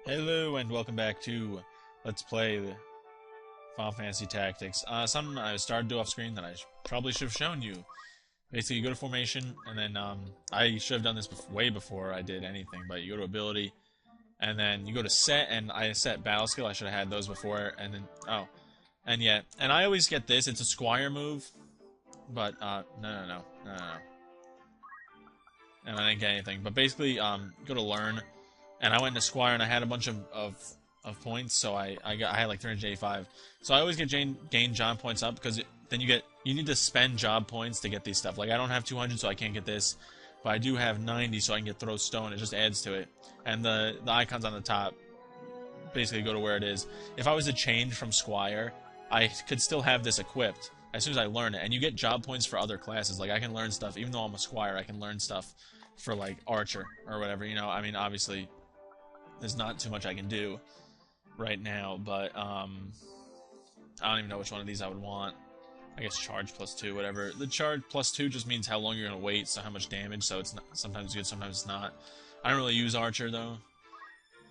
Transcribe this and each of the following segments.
Hello and welcome back to Let's Play the Final Fantasy Tactics. Something I started to do off screen that I probably should have shown you. Basically, you go to formation, and then I should have done this way before I did anything, but you go to ability, and then you go to set, and I set battle skill. I should have had those before, and then, and I always get this. It's a Squire move, but, no. And I didn't get anything. But basically, go to learn. And I went into Squire and I had a bunch of points, so I had like 385. So I always gain job points up because then you need to spend job points to get these stuff. Like I don't have 200, so I can't get this, but I do have 90, so I can get Throw Stone. It just adds to it, and the icons on the top basically go to where it is. If I was to change from Squire, I could still have this equipped as soon as I learn it, and you get job points for other classes. Like I can learn stuff, even though I'm a Squire, I can learn stuff for like Archer or whatever. You know, I mean, obviously. There's not too much I can do right now, but I don't even know which one of these I would want. I guess charge +2, whatever. The charge +2 just means how long you're gonna wait, so how much damage. So it's not, sometimes good, sometimes it's not. I don't really use Archer though.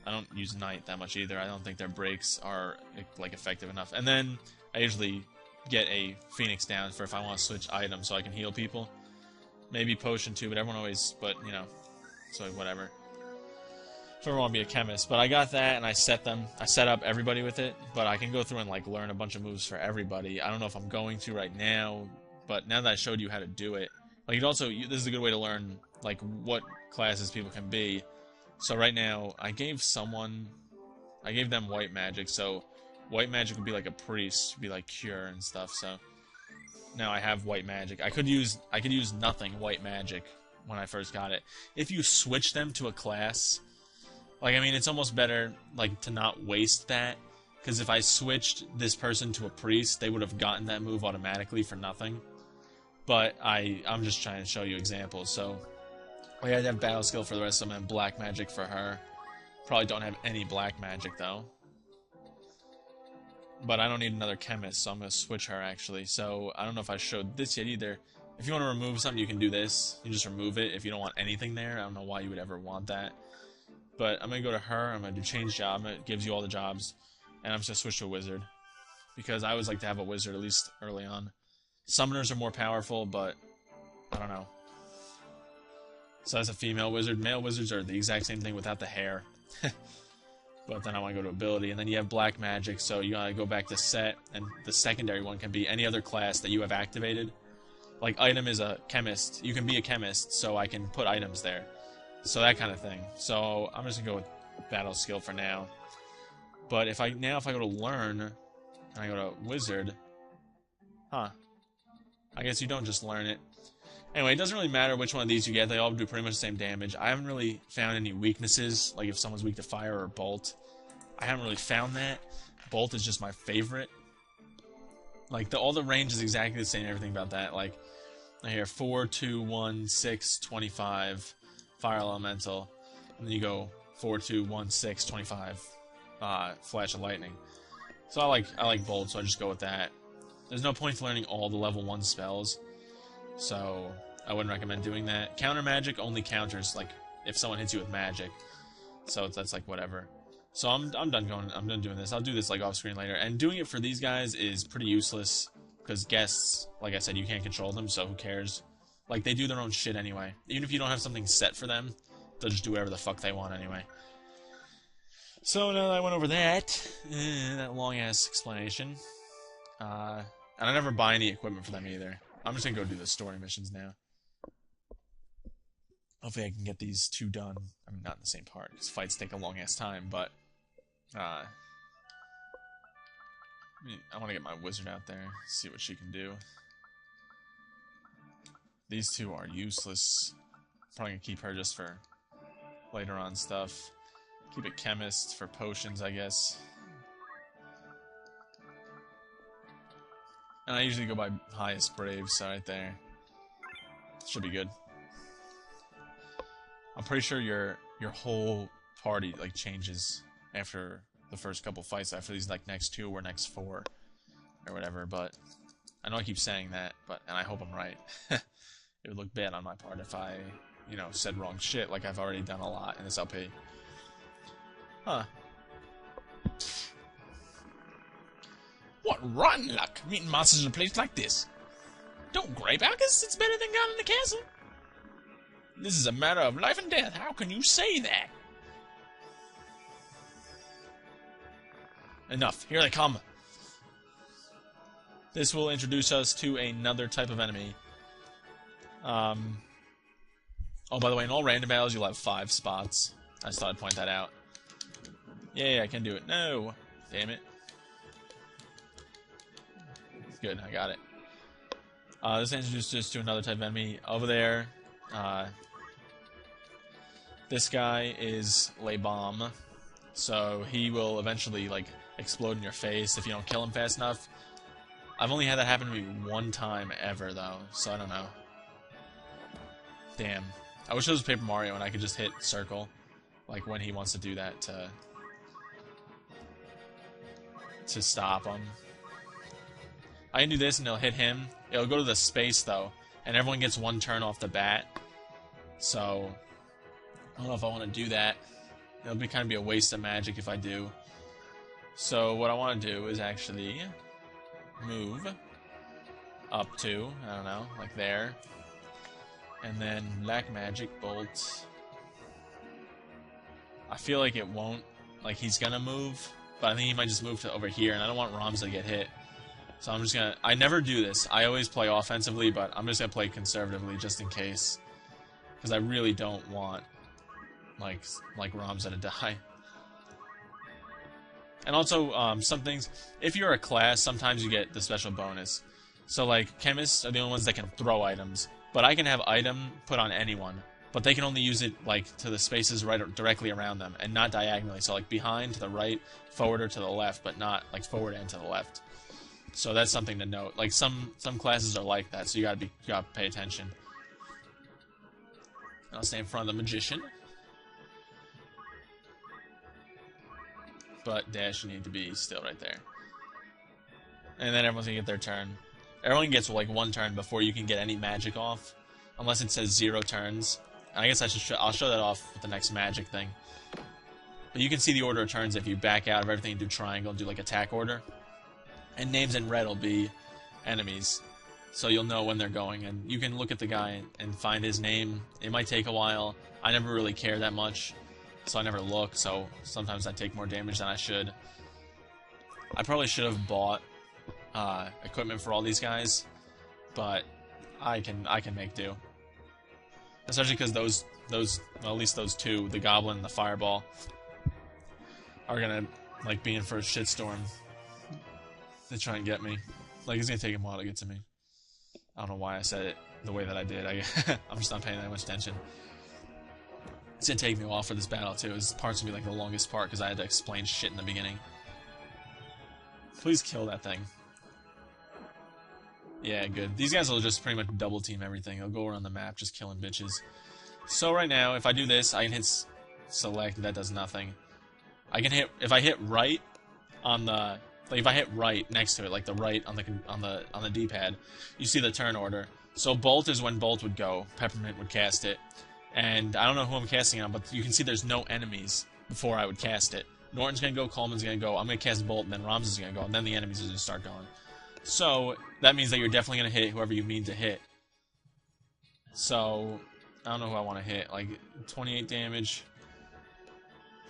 I don't use Knight that much either. I don't think their breaks are like effective enough. And then I usually get a Phoenix down for if I want to switch items so I can heal people. Maybe Potion too, but everyone always, but you know, so whatever. If I want to be a chemist, but I got that and I set up everybody with it, but I can go through and like learn a bunch of moves for everybody. I don't know if I'm going to right now, but now that I showed you how to do it, like it also, this is a good way to learn like what classes people can be. So right now, I gave them white magic, so white magic would be like a priest, be like cure and stuff, so now I have white magic. I could use nothing white magic when I first got it. If you switch them to a class, like, I mean, it's almost better, like, to not waste that, because if I switched this person to a priest, they would have gotten that move automatically for nothing. But I'm just trying to show you examples, so like, I'd have battle skill for the rest of them and black magic for her. Probably don't have any black magic, though. But I don't need another chemist, so I'm going to switch her, actually. So, I don't know if I showed this yet, either. If you want to remove something, you can do this. You just remove it if you don't want anything there. I don't know why you would ever want that. But I'm going to go to her, I'm going to do change job, it gives you all the jobs, and I'm just going to switch to a wizard. Because I always like to have a wizard, at least early on. Summoners are more powerful, but I don't know. So that's a female wizard. Male wizards are the exact same thing without the hair. But then I want to go to ability, and then you have black magic, so you gotta go back to set, and the secondary one can be any other class that you have activated. Like, item is a chemist. You can be a chemist, so I can put items there. So that kind of thing. So I'm just gonna go with battle skill for now. But if I go to learn and I go to wizard, I guess you don't just learn it. Anyway, it doesn't really matter which one of these you get. They all do pretty much the same damage. I haven't really found any weaknesses, like if someone's weak to fire or bolt. I haven't really found that. Bolt is just my favorite. Like all the range is exactly the same. Everything about that. Like here, 4, 2, 1, 6, 25. Fire elemental, and then you go 4, 2, 1, 6, 25. Flash of lightning. So I like bolt, so I just go with that. There's no point to learning all the level 1 spells, so I wouldn't recommend doing that. Counter magic only counters like if someone hits you with magic, so that's like whatever. So I'm done doing this. I'll do this like off screen later. And doing it for these guys is pretty useless because guests, like I said, you can't control them, so who cares? Like, they do their own shit anyway. Even if you don't have something set for them, they'll just do whatever the fuck they want anyway. So, now that I went over that long-ass explanation, and I never buy any equipment for them either. I'm just gonna go do the story missions now. Hopefully I can get these 2 done. I mean, not in the same part, because fights take a long-ass time, but, I want to get my wizard out there, see what she can do. These 2 are useless. Probably gonna keep her just for later on stuff. Keep a chemist for potions, I guess. And I usually go by highest brave, so right there. Should be good. I'm pretty sure your whole party like changes after the first couple fights, after these like next 2 or next 4 or whatever, but I know I keep saying that, and I hope I'm right. It would look bad on my part if I, said wrong shit like I've already done a lot in this LP. Huh. rotten luck meeting monsters in a place like this. Don't gripe, Alcus. It's better than God in the castle. This is a matter of life and death. How can you say that? Enough. Here they come. This will introduce us to another type of enemy. Oh, by the way, in all random battles, you'll have 5 spots. I just thought I'd point that out. Yeah, I can do it. No. Damn it. Good, I got it. This introduces us to another type of enemy. Over there, this guy is Lay Bomb. So he will eventually, like, explode in your face if you don't kill him fast enough. I've only had that happen to me 1 time ever, though, so I don't know. Damn. I wish it was Paper Mario and I could just hit circle, like when he wants to do that to stop him. I can do this and it'll hit him. It'll go to the space, though, and everyone gets 1 turn off the bat. So, I don't know if I want to do that. It'll kind of be a waste of magic if I do. So, what I want to do is actually move up to, I don't know, like there. And then Black Magic Bolt. I feel like it won't, like he's gonna move, but I think he might just move to over here, and I don't want Ramza to get hit. So I'm just gonna, I never do this. I always play offensively, but I'm just gonna play conservatively just in case. Because I really don't want, like Ramza to die. And also, some things, if you're a class, sometimes you get the special bonus. So, like, chemists are the only ones that can throw items. But I can have item put on anyone. But they can only use it, like, to the spaces right directly around them, and not diagonally. So, like, behind, to the right, forward, or to the left, but not, like, forward and to the left. So that's something to note. Like, some classes are like that, so you gotta pay attention. And I'll stay in front of the Magician. But Dash, you need to be still right there. And then everyone's gonna get their turn. Everyone gets, like, 1 turn before you can get any magic off. Unless it says 0 turns. And I guess I'll show that off with the next magic thing. But you can see the order of turns if you back out of everything and do triangle and do, like, attack order. And names in red will be enemies. So you'll know when they're going. And you can look at the guy and find his name. It might take a while. I never really care that much. So I never look. So sometimes I take more damage than I should. I probably should have bought equipment for all these guys, but I can make do. Especially because those well, at least those 2, the Goblin and the Fireball, are gonna, like, be in for a shitstorm. They try and get me. Like, it's gonna take them a while to get to me. I don't know why I said it the way that I did. I'm just not paying that much attention. It's gonna take me a while for this battle too. This part's gonna be, like, the longest part because I had to explain shit in the beginning. Please kill that thing. Yeah, good. These guys will just pretty much double team everything. They'll go around the map just killing bitches. So right now, if I do this, I can hit select. That does nothing. I can hit, if I hit right on the, like, if I hit right next to it, like the right on the D-pad, you see the turn order. So Bolt is when Bolt would go. Peppermint would cast it. And I don't know who I'm casting it on, but you can see there's no enemies before I would cast it. Norton's gonna go, Coleman's gonna go, I'm gonna cast Bolt, and then Ramza's gonna go, and then the enemies are gonna start going. So, that means that you're definitely going to hit whoever you mean to hit. So, I don't know who I want to hit. Like, 28 damage,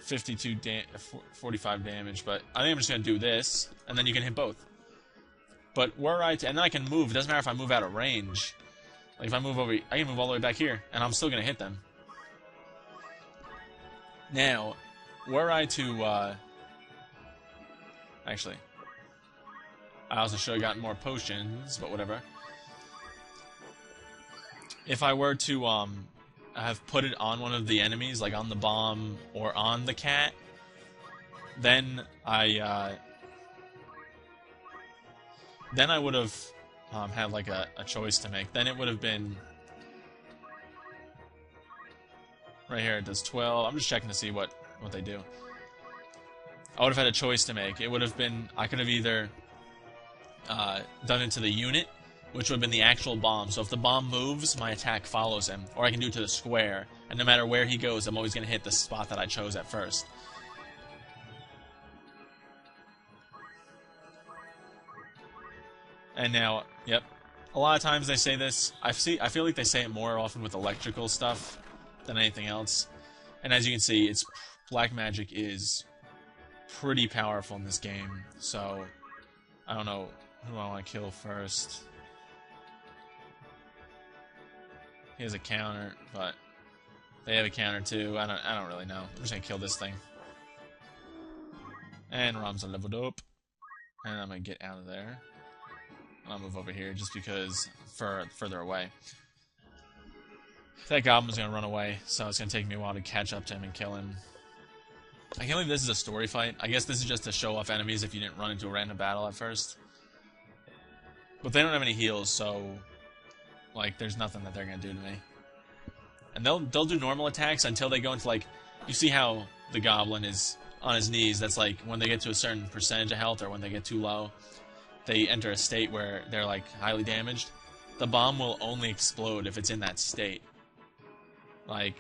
45 damage, but I think I'm just going to do this, and then you can hit both. But were I to, and then I can move. It doesn't matter if I move out of range. Like, if I move over, I can move all the way back here, and I'm still going to hit them. Now, were I to, actually, I also should have gotten more potions, but whatever. If I were to have put it on one of the enemies, like on the bomb or on the cat, then I would have had, like, a choice to make. Then it would have been right here. It does 12. I'm just checking to see what they do. I would have had a choice to make. It would have been, I could have either done it to the unit, which would have been the actual bomb. So if the bomb moves, my attack follows him. Or I can do it to the square, and no matter where he goes, I'm always going to hit the spot that I chose at first. And now, yep. A lot of times they say this. I feel like they say it more often with electrical stuff than anything else. And as you can see, it's black magic is pretty powerful in this game. So I don't know who I want to kill first. He has a counter, but they have a counter too. I don't really know. I'm just gonna kill this thing. And Ramza leveled up. And I'm gonna get out of there. I'll move over here just because further away. That goblin's gonna run away, so it's gonna take me a while to catch up to him and kill him. I can't believe this is a story fight. I guess this is just to show off enemies if you didn't run into a random battle at first. But they don't have any heals, so like there's nothing that they're gonna do to me. And they'll do normal attacks until they go into like, you see how the goblin is on his knees. That's like when they get to a certain percentage of health or when they get too low, they enter a state where they're like highly damaged. The bomb will only explode if it's in that state. Like,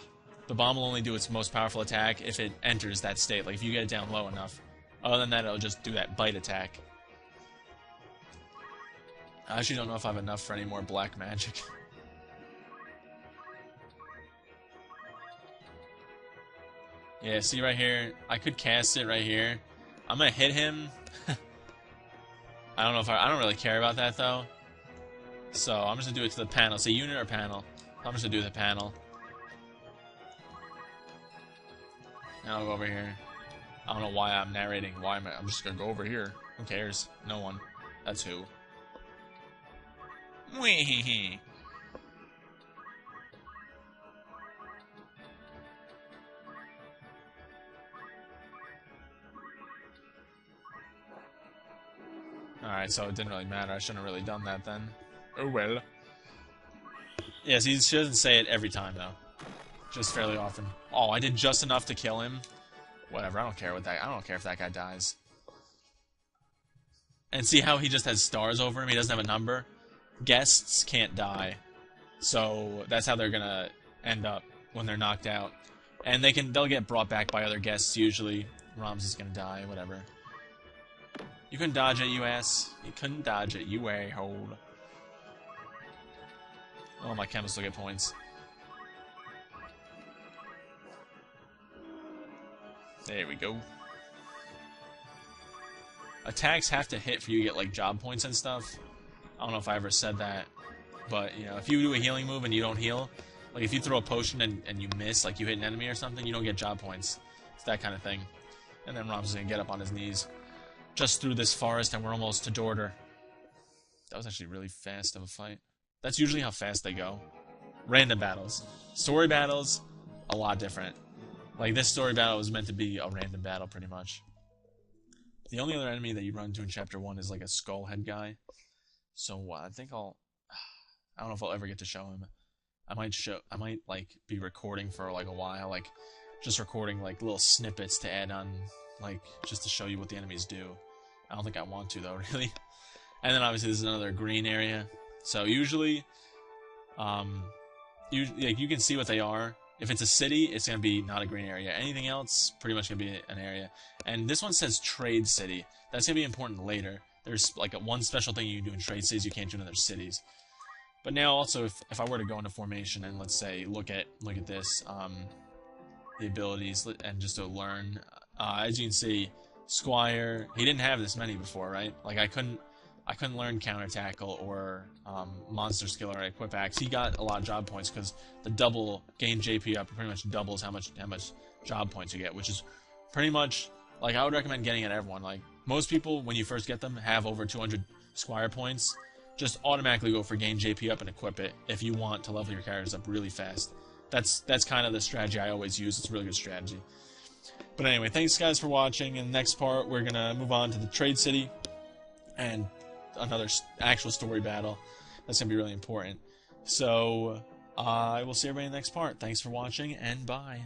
the bomb will only do its most powerful attack if it enters that state. Like, if you get it down low enough. Other than that, it'll just do that bite attack. I actually don't know if I have enough for any more black magic. Yeah, see right here? I could cast it right here. I'm gonna hit him. I don't know if I don't really care about that, though. So, I'm just gonna do it to the panel. Say unit or panel? I'm just gonna do the panel. Now I'll go over here. I don't know why I'm narrating. Why am I? I'm just gonna go over here. Who cares? No one. That's who. Wee. Alright, so it didn't really matter. I shouldn't have really done that then. Oh well. Yes, he doesn't say it every time, though. Just fairly often. Oh, I did just enough to kill him. Whatever, I don't care what that. I don't care if that guy dies. And see how he just has stars over him? He doesn't have a number. Guests can't die. So that's how they're gonna end up when they're knocked out. And they'll get brought back by other guests usually. Rams is gonna die, whatever. You couldn't dodge it, you ass. You couldn't dodge it, you a-hole. Oh, my chemists will get points. There we go. Attacks have to hit for you to get, like, job points and stuff. I don't know if I ever said that. But, you know, if you do a healing move and you don't heal, like, if you throw a potion and you miss, like, you hit an enemy or something, you don't get job points. It's that kind of thing. And then Ram's gonna get up on his knees. Just through this forest, and we're almost to Dorder. That was actually really fast of a fight. That's usually how fast they go. Random battles. Story battles, a lot different. Like, this story battle was meant to be a random battle, pretty much. The only other enemy that you run into in Chapter 1 is, like, a skull head guy. So, I think I don't know if I'll ever get to show him. I might, like, be recording for, like, a while. Like, just recording, like, little snippets to add on, like, just to show you what the enemies do. I don't think I want to, though, really. And then, obviously, there's another green area. So, usually, you can see what they are. If it's a city, it's going to be not a green area. Anything else, pretty much going to be an area. And this one says Trade City. That's going to be important later. There's, like, one special thing you can do in Trade Cities you can't do in other cities. But now, also, if I were to go into formation and, let's say, look at this, the abilities, and just to learn, as you can see, Squire, he didn't have this many before, right? Like, I couldn't learn counter tackle or monster skill or equip axe. He got a lot of job points because the double gain JP up pretty much doubles how much job points you get, which is pretty much, like, I would recommend getting it everyone. Like, most people, when you first get them, have over 200 Squire points. Just automatically go for gain JP up and equip it if you want to level your characters up really fast. That's kind of the strategy I always use. It's a really good strategy. But anyway, thanks guys for watching. In the next part, we're going to move on to the Trade City and another actual story battle. That's going to be really important. So, I will see everybody in the next part. Thanks for watching, and bye.